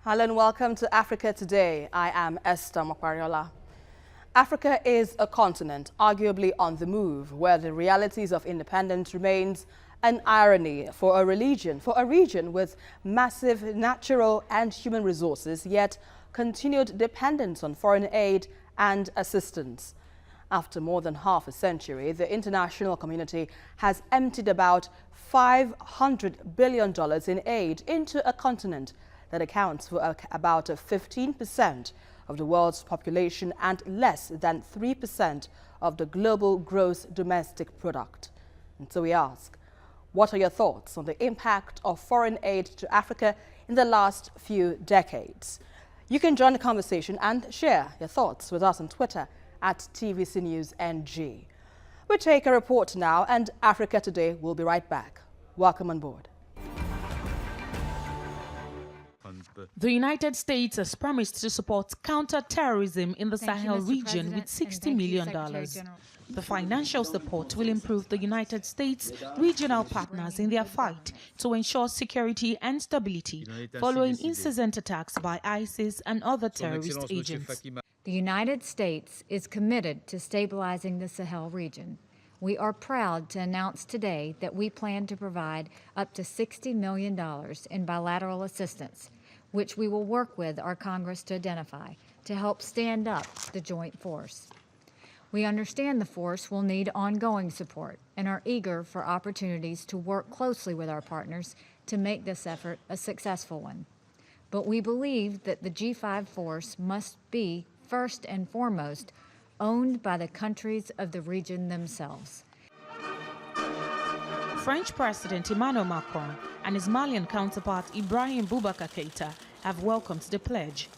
Hello and welcome to Africa Today. I am Esther Mokwariola. Africa is a continent arguably on the move, where the realities of independence remains an irony for a region with massive natural and human resources, yet continued dependence on foreign aid and assistance. After more than half a century, the international community has emptied about $500 billion in aid into a continent that accounts for about 15% of the world's population and less than 3% of the global gross domestic product. And so we ask, what are your thoughts on the impact of foreign aid to Africa in the last few decades? You can join the conversation and share your thoughts with us on Twitter at TVC News NG. We take a report now, and Africa Today will be right back. Welcome on board. The United States has promised to support counter-terrorism in the Sahel region with $60 million. The financial support will improve the United States' regional partners in their fight to ensure security and stability following incessant attacks by ISIS and other terrorist agents. The United States is committed to stabilizing the Sahel region. We are proud to announce today that we plan to provide up to $60 million in bilateral assistance, which we will work with our Congress to identify to help stand up the joint force. We understand the force will need ongoing support and are eager for opportunities to work closely with our partners to make this effort a successful one. But we believe that the G5 force must be, first and foremost, owned by the countries of the region themselves. French President Emmanuel Macron and his Malian counterpart Ibrahim Boubacar Keïta have welcomed the pledge.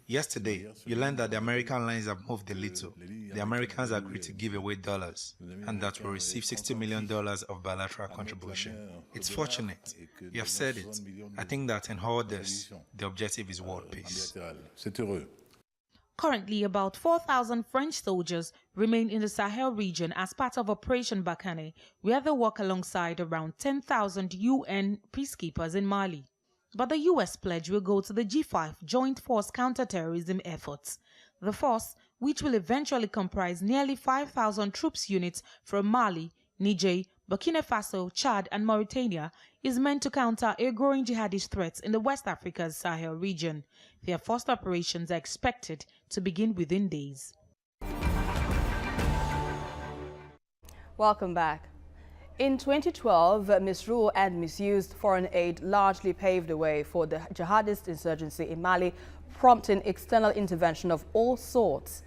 Yesterday, you learned that the American lines have moved a little. The Americans agreed to give away dollars, and that we'll receive $60 million of bilateral contribution. It's fortunate. You have said it. I think that in all this, the objective is world peace. Currently, about 4,000 French soldiers remain in the Sahel region as part of Operation Barkhane, where they work alongside around 10,000 UN peacekeepers in Mali. But the U.S. pledge will go to the G5 Joint Force Counterterrorism efforts. The force, which will eventually comprise nearly 5,000 troops units from Mali, Niger, Burkina Faso, Chad and Mauritania, is meant to counter a growing jihadist threats in the West Africa's Sahel region. Their first operations are expected to begin within days. Welcome back. In 2012, misrule and misused foreign aid largely paved the way for the jihadist insurgency in Mali, prompting external intervention of all sorts.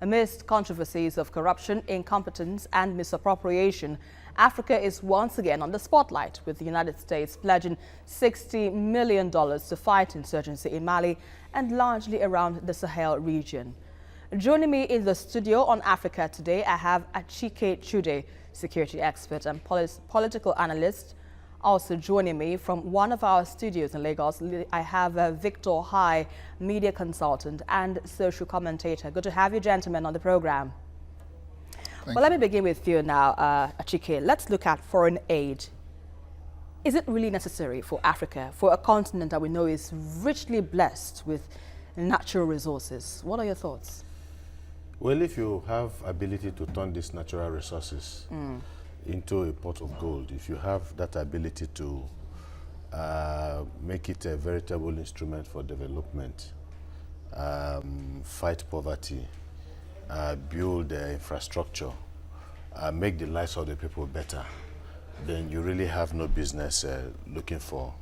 Amidst controversies of corruption, incompetence and misappropriation, Africa is once again on the spotlight, with the United States pledging $60 million to fight insurgency in Mali and largely around the Sahel region. Joining me in the studio on Africa Today, I have Achike Chude, security expert and political analyst. Also joining me from one of our studios in Lagos, I have Victor Hai, media consultant and social commentator. Good to have you gentlemen on the program. Well, let me begin with you now, Achike. Let's look at foreign aid. Is it really necessary for Africa, for a continent that we know is richly blessed with natural resources? What are your thoughts? Well, if you have ability to turn these natural resources into a pot of gold, if you have that ability to make it a veritable instrument for development, fight poverty, build infrastructure, make the lives of the people better, then you really have no business looking for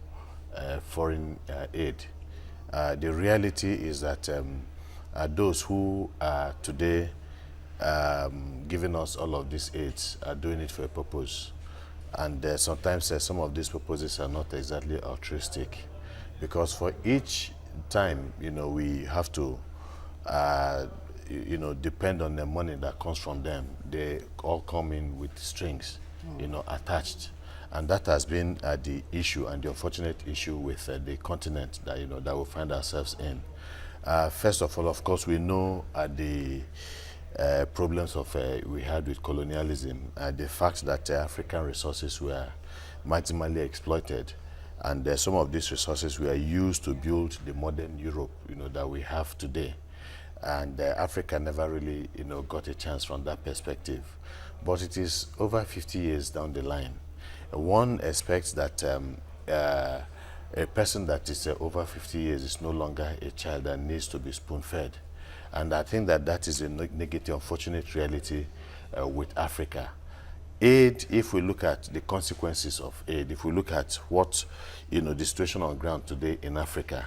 foreign aid. The reality is that those who are today giving us all of these aids are doing it for a purpose. And sometimes some of these purposes are not exactly altruistic, because for each time, we have to depend on the money that comes from them. They all come in with strings, attached. And that has been the issue and the unfortunate issue with the continent that, that we find ourselves in. First of all, of course, we know the problems we had with colonialism, the fact that African resources were maximally exploited, And some of these resources were used to build the modern Europe, that we have today. And Africa never really, got a chance from that perspective. But it is over 50 years down the line. One expects that a person that is over 50 years is no longer a child and needs to be spoon-fed. And I think that that is a negative, unfortunate reality with Africa. Aid, if we look at the consequences of aid, if we look at what, the situation on ground today in Africa,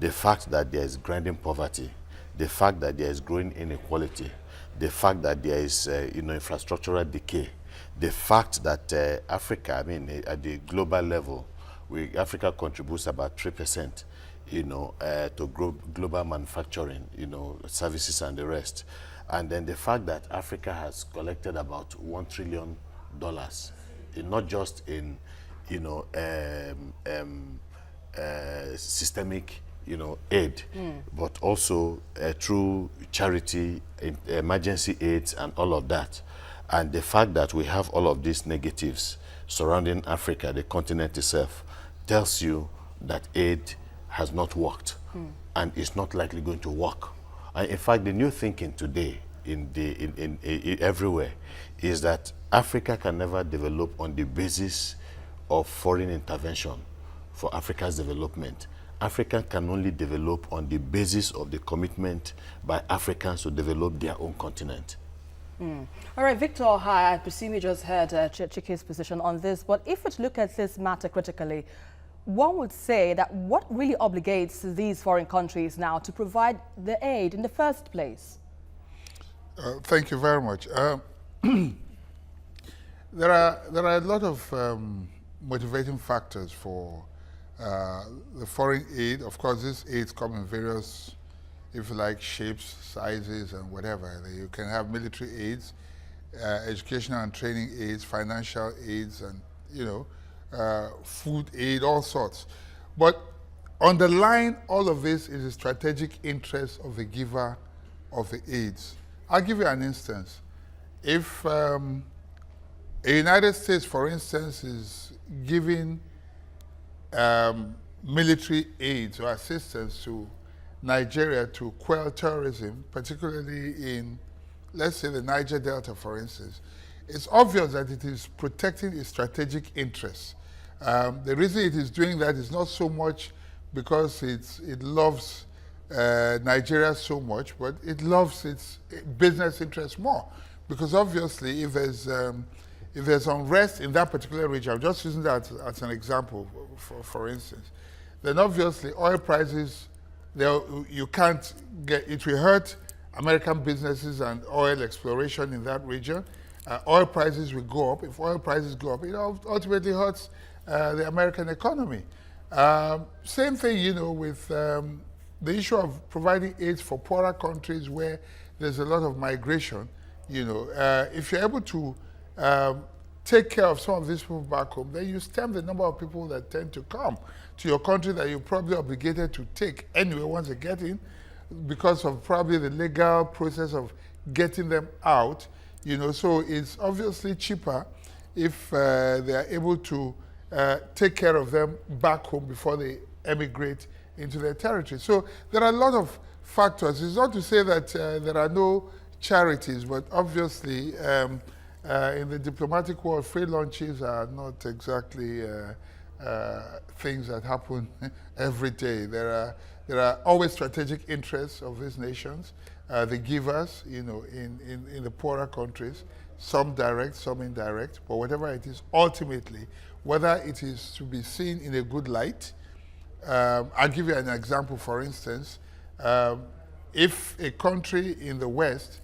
the fact that there is grinding poverty, the fact that there is growing inequality, the fact that there is, infrastructural decay, the fact that Africa, at the global level, Africa contributes about 3%, to global manufacturing, services and the rest. And then the fact that Africa has collected about $1 trillion, not just in, systemic, aid, but also through charity, emergency aids, and all of that. And the fact that we have all of these negatives surrounding Africa, the continent itself, tells you that aid has not worked and is not likely going to work. And in fact, the new thinking today everywhere is that Africa can never develop on the basis of foreign intervention for Africa's development. Africa can only develop on the basis of the commitment by Africans to develop their own continent. All right, Victor, hi. I presume you just heard Chiki's position on this, but if we look at this matter critically, one would say that what really obligates these foreign countries now to provide the aid in the first place? Thank you very much. There are a lot of motivating factors for the foreign aid. Of course, this aids come in various, if you like, shapes, sizes, and whatever. You can have military aids, educational and training aids, financial aids, and food aid, all sorts. But underlying all of this is the strategic interest of the giver of the aids. I'll give you an instance. If a United States, for instance, is giving military aids or assistance to Nigeria to quell terrorism, particularly in, let's say, the Niger Delta, for instance, it's obvious that it is protecting its strategic interests. The reason it is doing that is not so much because it loves Nigeria so much, but it loves its business interests more. Because obviously, if there's unrest in that particular region, I'm just using that as an example, for instance, then obviously oil prices, you can't get, it will hurt American businesses and oil exploration in that region. Oil prices will go up. If oil prices go up, it ultimately hurts the American economy. Same thing, with the issue of providing aids for poorer countries where there's a lot of migration. If you're able to take care of some of these people back home, then you stem the number of people that tend to come to your country that you're probably obligated to take anyway once they get in, because of probably the legal process of getting them out. So it's obviously cheaper if they are able to take care of them back home before they emigrate into their territory. So there are a lot of factors. It's not to say that there are no charities, but obviously in the diplomatic world, free lunches are not exactly things that happen every day. There are always strategic interests of these nations, the givers, in the poorer countries, some direct, some indirect, but whatever it is, ultimately, whether it is to be seen in a good light. I'll give you an example, for instance. If a country in the West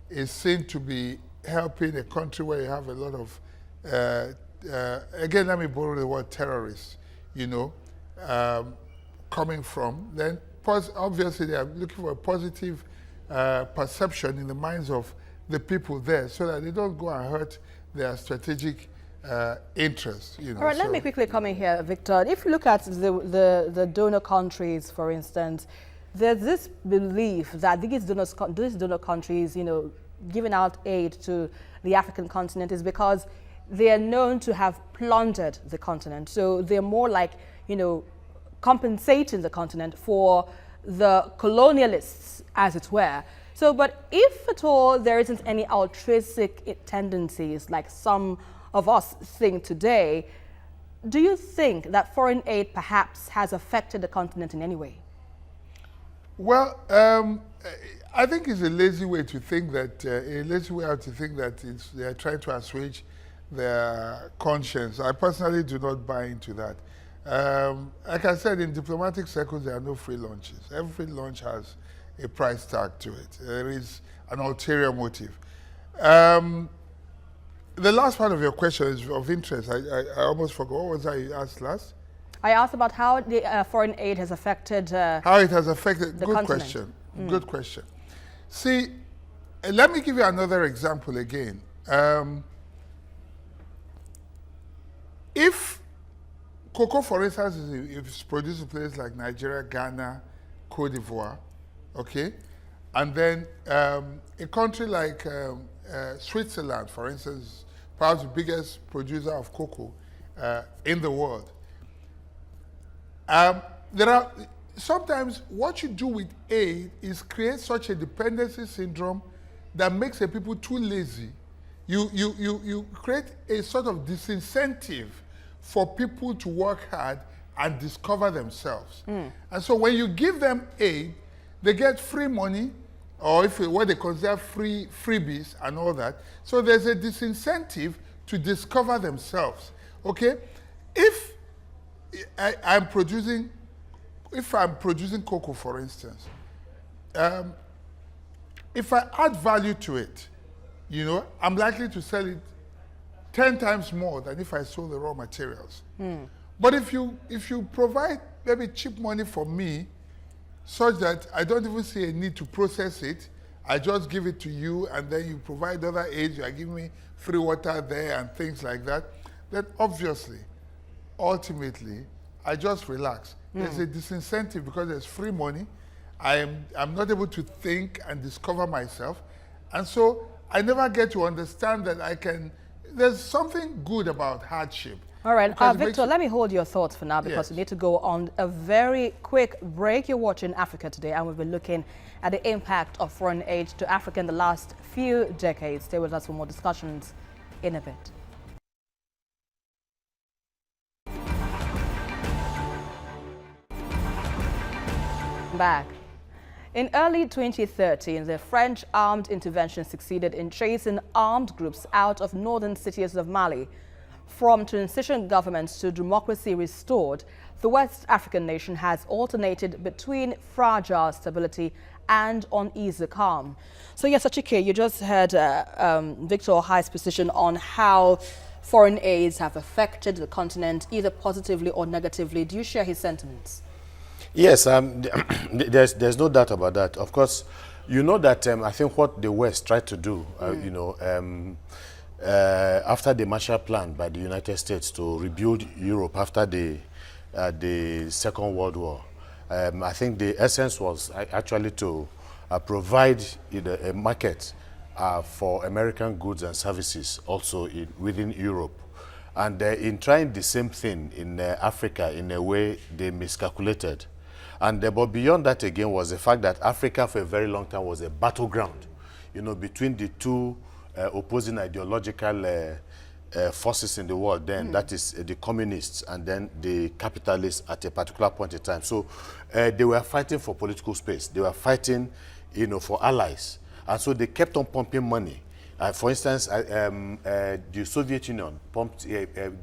is seen to be helping a country where you have a lot of, again, let me borrow the word terrorists, coming from, then obviously they are looking for a positive perception in the minds of the people there so that they don't go and hurt their strategic interests. All right, let me quickly come in here, Victor. If you look at the donor countries, for instance, there's this belief that these donor countries, giving out aid to the African continent is because they are known to have plundered the continent. So they're more like, compensating the continent for the colonialists, as it were. So, but if at all there isn't any altruistic tendencies like some of us think today, do you think that foreign aid perhaps has affected the continent in any way? Well, I think it's a lazy way to think that, they are trying to assuage their conscience. I personally do not buy into that. Like I said, in diplomatic circles, there are no free lunches. Every lunch has a price tag to it. There is an ulterior motive. The last part of your question is of interest. I almost forgot. What was that you asked last? I asked about how the foreign aid has affected how it has affected. Good continent. Question. Good question. See, let me give you another example again. If cocoa, for instance, is produced in places like Nigeria, Ghana, Cote d'Ivoire, okay, and then a country like Switzerland, for instance, perhaps the biggest producer of cocoa in the world. There are sometimes what you do with aid is create such a dependency syndrome that makes the people too lazy. You create a sort of disincentive for people to work hard and discover themselves. And so when you give them aid, they get free money, or what they consider freebies and all that. So there's a disincentive to discover themselves. Okay, if I'm producing cocoa, for instance, if I add value to it, I'm likely to sell it 10 times more than if I sold the raw materials. But if you provide maybe cheap money for me, such that I don't even see a need to process it, I just give it to you, and then you provide other aids, you are giving me free water there and things like that, then obviously, ultimately, I just relax. There's a disincentive because there's free money. I'm not able to think and discover myself. And so I never get to understand that there's something good about hardship. All right, Victor, let me hold your thoughts for now because we need to go on a very quick break. You're watching Africa Today, and we've been looking at the impact of foreign aid to Africa in the last few decades. Stay with us for more discussions in a bit. Back. In early 2013, the French armed intervention succeeded in chasing armed groups out of northern cities of Mali. From transition governments to democracy restored, the West African nation has alternated between fragile stability and uneasy calm. So yes, Achike, you just heard Victor Ohai's position on how foreign aids have affected the continent either positively or negatively. Do you share his sentiments? Yes, there's no doubt about that. Of course, you know that I think what the West tried to do, after the Marshall Plan by the United States to rebuild Europe after the Second World War, I think the essence was actually to provide a market for American goods and services also within Europe. And in trying the same thing in Africa, in a way, they miscalculated. And but beyond that again was the fact that Africa for a very long time was a battleground, between the two opposing ideological forces in the world then, that is the communists and then the capitalists at a particular point in time. So they were fighting for political space. They were fighting, for allies. And so they kept on pumping money. For instance, the Soviet Union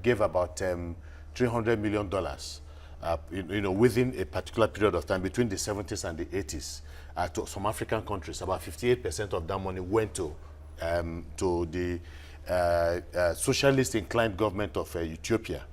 gave about $300 million within a particular period of time between the 70s and the 80s to some African countries. About 58% of that money went to the socialist inclined government of Ethiopia.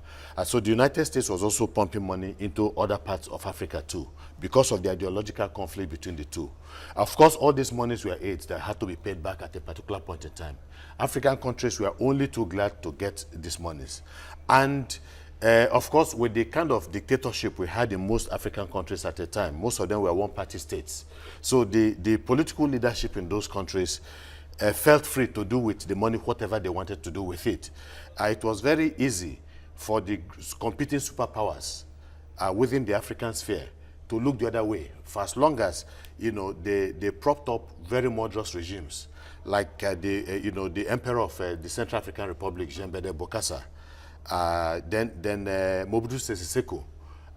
So the United States was also pumping money into other parts of Africa too, because of the ideological conflict between the two. Of course, all these monies were aids that had to be paid back at a particular point in time. African countries were only too glad to get these monies. And of course, with the kind of dictatorship we had in most African countries at the time, most of them were one-party states. So the political leadership in those countries felt free to do with the money whatever they wanted to do with it. It was very easy for the competing superpowers within the African sphere to look the other way for as long as, they propped up very murderous regimes like the emperor of the Central African Republic, Jean-Bede Bokassa, then Mobutu Sese Seko,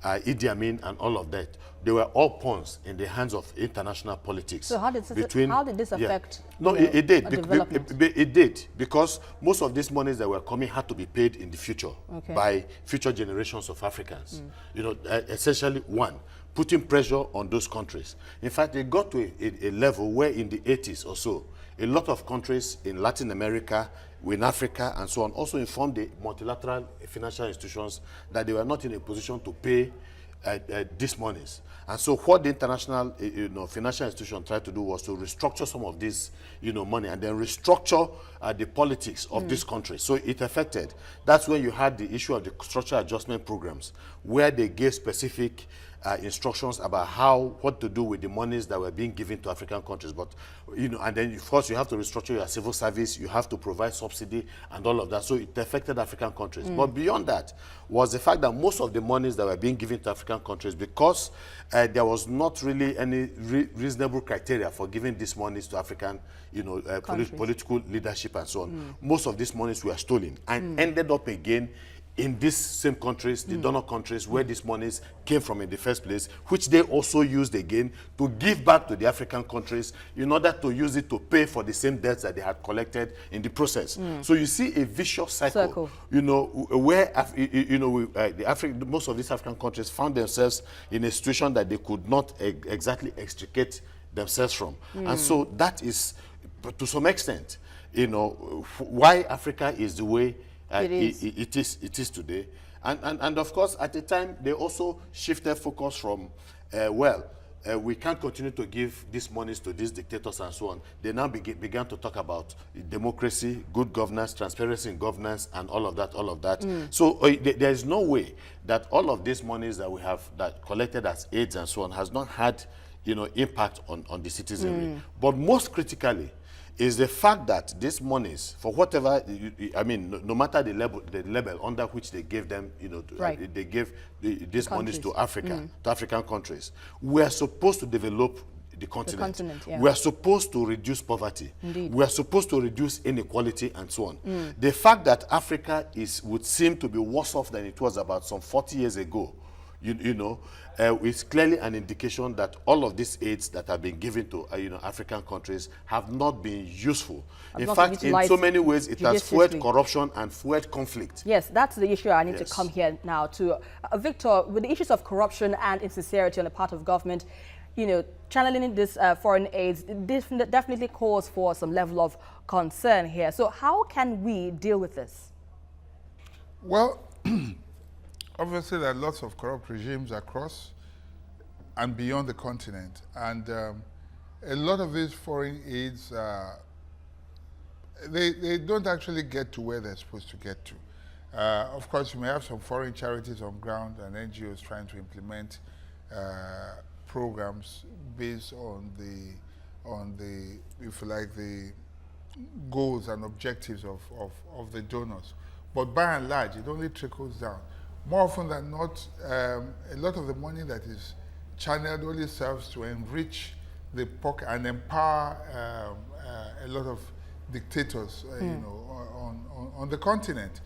Idi Amin, and all of that. They were all pawns in the hands of international politics. So how did this affect it did. development? It did, because most of these monies that were coming had to be paid in the future by future generations of Africans. Essentially, one, putting pressure on those countries. In fact, it got to a level where in the 80s or so, a lot of countries in Latin America, in Africa, and so on, also informed the multilateral financial institutions that they were not in a position to pay these monies. And so what the international financial institution tried to do was to restructure some of this money and then restructure the politics of this country. So it affected. That's when you had the issue of the structural adjustment programs, where they gave specific instructions about what to do with the monies that were being given to African countries. But, and then of course you have to restructure your civil service, you have to provide subsidy and all of that. So it affected African countries. But beyond that was the fact that most of the monies that were being given to African countries, because there was not really any reasonable criteria for giving these monies to African, political leadership and so on. Most of these monies were stolen and ended up again in these same countries, the donor countries, where these monies came from in the first place, which they also used again to give back to the African countries in order to use it to pay for the same debts that they had collected in the process. So you see a vicious cycle. Where most of these African countries found themselves in a situation that they could not exactly extricate themselves from. And so that is, to some extent, why Africa is the way it is today. And of course, at the time, they also shifted focus from, we can't continue to give these monies to these dictators and so on. They now began to talk about democracy, good governance, transparency in governance, and all of that. So there is no way that all of these monies that we have that collected as aids and so on has not had, impact on the citizenry. But most critically, is the fact that these monies, for whatever, no matter the level under which they gave them, they gave these monies to Africa, to African countries, we are supposed to develop the continent. We are supposed to reduce poverty. We are supposed to reduce inequality and so on. The fact that Africa would seem to be worse off than it was about some 40 years ago, it's clearly an indication that all of these aids that have been given to African countries have not been useful. In fact, in so many ways, it has fueled corruption and fueled conflict. Yes, that's the issue I need to come here now to. Victor, with the issues of corruption and insincerity on the part of government, channeling this foreign aids definitely calls for some level of concern here. So how can we deal with this? Well, obviously, there are lots of corrupt regimes across and beyond the continent. And a lot of these foreign aids, they don't actually get to where they're supposed to get to. Of course, you may have some foreign charities on ground and NGOs trying to implement programs based on the, if you like, the goals and objectives of the donors. But by and large, it only trickles down. More often than not, a lot of the money that is channeled only serves to enrich the pocket and empower a lot of dictators, on the continent.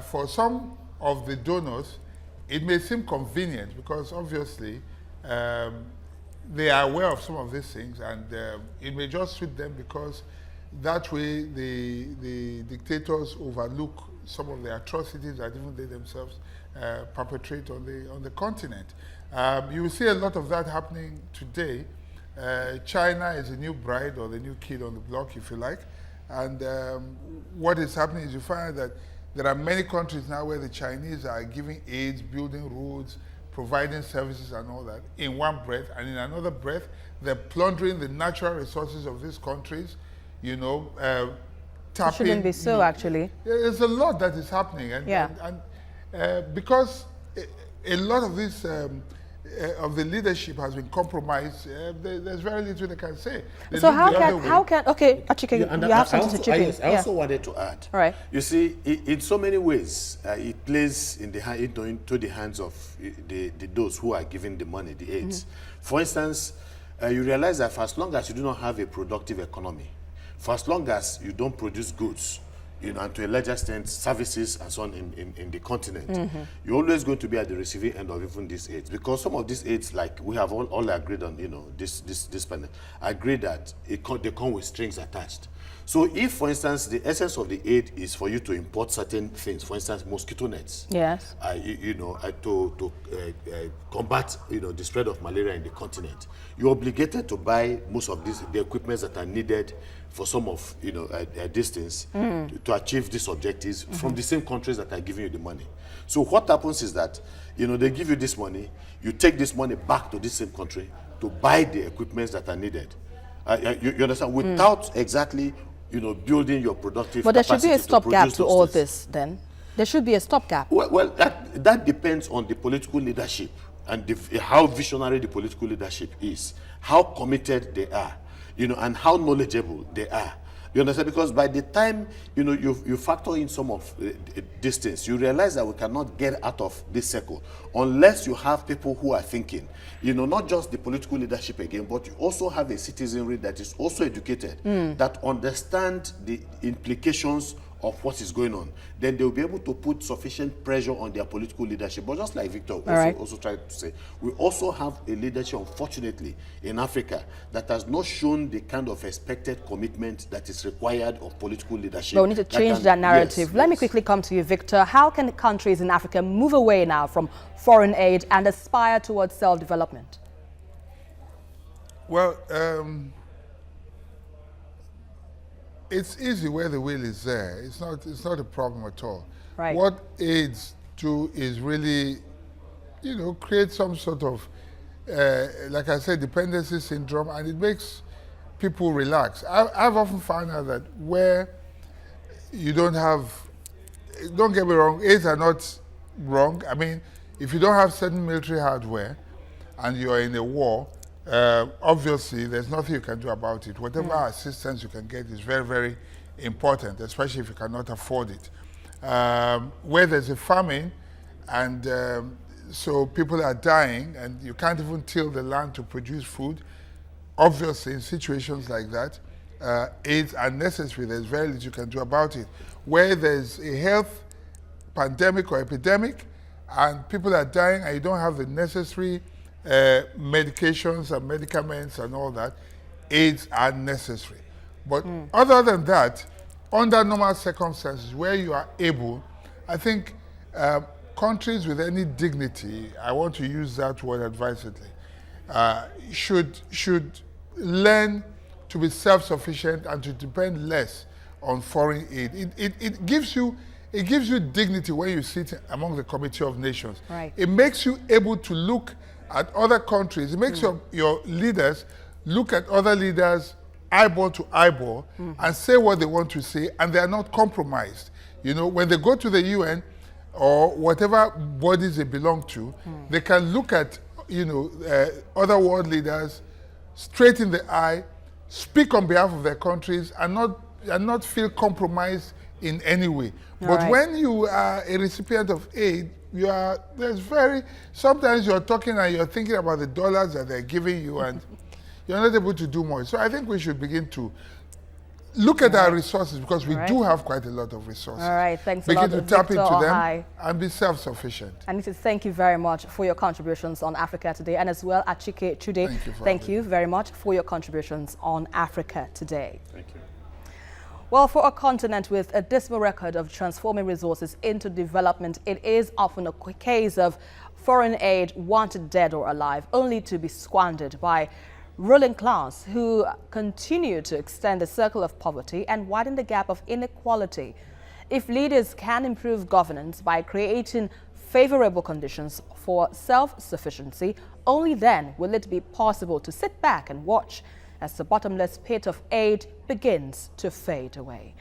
For some of the donors, it may seem convenient because obviously they are aware of some of these things, and it may just suit them because that way the dictators overlook some of the atrocities that even they themselves perpetrate on the continent. You will see a lot of that happening today. China is the new bride or the new kid on the block, if you like. And what is happening is you find that there are many countries now where the Chinese are giving aids, building roads, providing services and all that in one breath, and in another breath, they're plundering the natural resources of these countries, tapping. It shouldn't be so, actually. There's a lot that is happening. And because a lot of these of the leadership has been compromised, there's very little they can say. They So look how the other way. okay, Achike, Yeah, and you have something also, to chip in. yes, I also wanted to add. All right. You see, in so many ways, it plays into the hands of those who are giving the money, the aids. For instance, you realize that for as long as you do not have a productive economy, for as long as you don't produce goods, and to a larger extent services and so on in the continent, you're always going to be at the receiving end of even these aids, because some of these aids, like we have all agreed on, this panel, agree that they come with strings attached. So if, for instance, the essence of the aid is for you to import certain things, for instance, mosquito nets, Yes. to combat, the spread of malaria in the continent, you're obligated to buy most of the equipments that are needed for some of, these things to achieve these objectives from the same countries that are giving you the money. So what happens is that, they give you this money, you take this money back to this same country to buy the equipments that are needed. You understand? Without exactly, building your productive But there should be a capacity stopgap produce to those all things. this then. There should be a stopgap. Well, that depends on the political leadership and how visionary the political leadership is, how committed they are, and how knowledgeable they are. You understand? Because by the time, you factor in some of these things, you realize that we cannot get out of this circle unless you have people who are thinking, not just the political leadership again, but you also have a citizenry that is also educated, that understand the implications of what is going on. Then they'll be able to put sufficient pressure on their political leadership. But just like Victor also tried to say, we also have a leadership, unfortunately, in Africa that has not shown the kind of expected commitment that is required of political leadership. But we need to change that narrative. Let me quickly come to you, Victor. How can countries in Africa move away now from foreign aid and aspire towards self-development? Well, it's easy where the will is there. It's not a problem at all. Right. What aids do is really, create some sort of, like I said, dependency syndrome, and it makes people relax. I've often found out that where you don't get me wrong, aids are not wrong. I mean, if you don't have certain military hardware and you're in a war, obviously there's nothing you can do about it. Whatever assistance you can get is very, very important, especially if you cannot afford it. Where there's a famine and so people are dying and you can't even till the land to produce food, obviously in situations like that, aids are necessary. There's very little you can do about it. Where there's a health pandemic or epidemic and people are dying and you don't have the necessary medications and medicaments and all that, aids are necessary. But other than that, under normal circumstances where you are able, I think countries with any dignity, I want to use that word advisedly, should learn to be self-sufficient and to depend less on foreign aid. It gives you dignity when you sit among the Committee of Nations. Right. It makes you able to look at other countries. It makes your leaders look at other leaders eyeball to eyeball and say what they want to say, and they are not compromised. When they go to the UN or whatever bodies they belong to, they can look at other world leaders straight in the eye, speak on behalf of their countries, and not feel compromised in any way. But when you are a recipient of aid, sometimes you're talking and you're thinking about the dollars that they're giving you and you're not able to do more. So I think we should begin to look at our resources, because we do have quite a lot of resources. All right, thanks a lot, Begin to tap Victor into them Ohai. and be self-sufficient. I need to thank you very much for your contributions on Africa Today, and as well Achike Chude. Thank you Very much for your contributions on Africa Today. Thank you. Well, for a continent with a dismal record of transforming resources into development, it is often a case of foreign aid wanted dead or alive, only to be squandered by ruling class who continue to extend the circle of poverty and widen the gap of inequality. If leaders can improve governance by creating favorable conditions for self-sufficiency, only then will it be possible to sit back and watch as the bottomless pit of aid begins to fade away.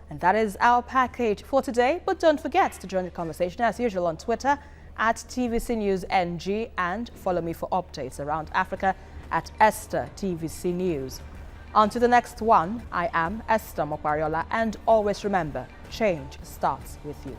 And that is our package for today. But don't forget to join the conversation as usual on Twitter at TVC News NG, and follow me for updates around Africa at Esther TVC News. Until the next one, I am Esther Mokwariola, and always remember, change starts with you.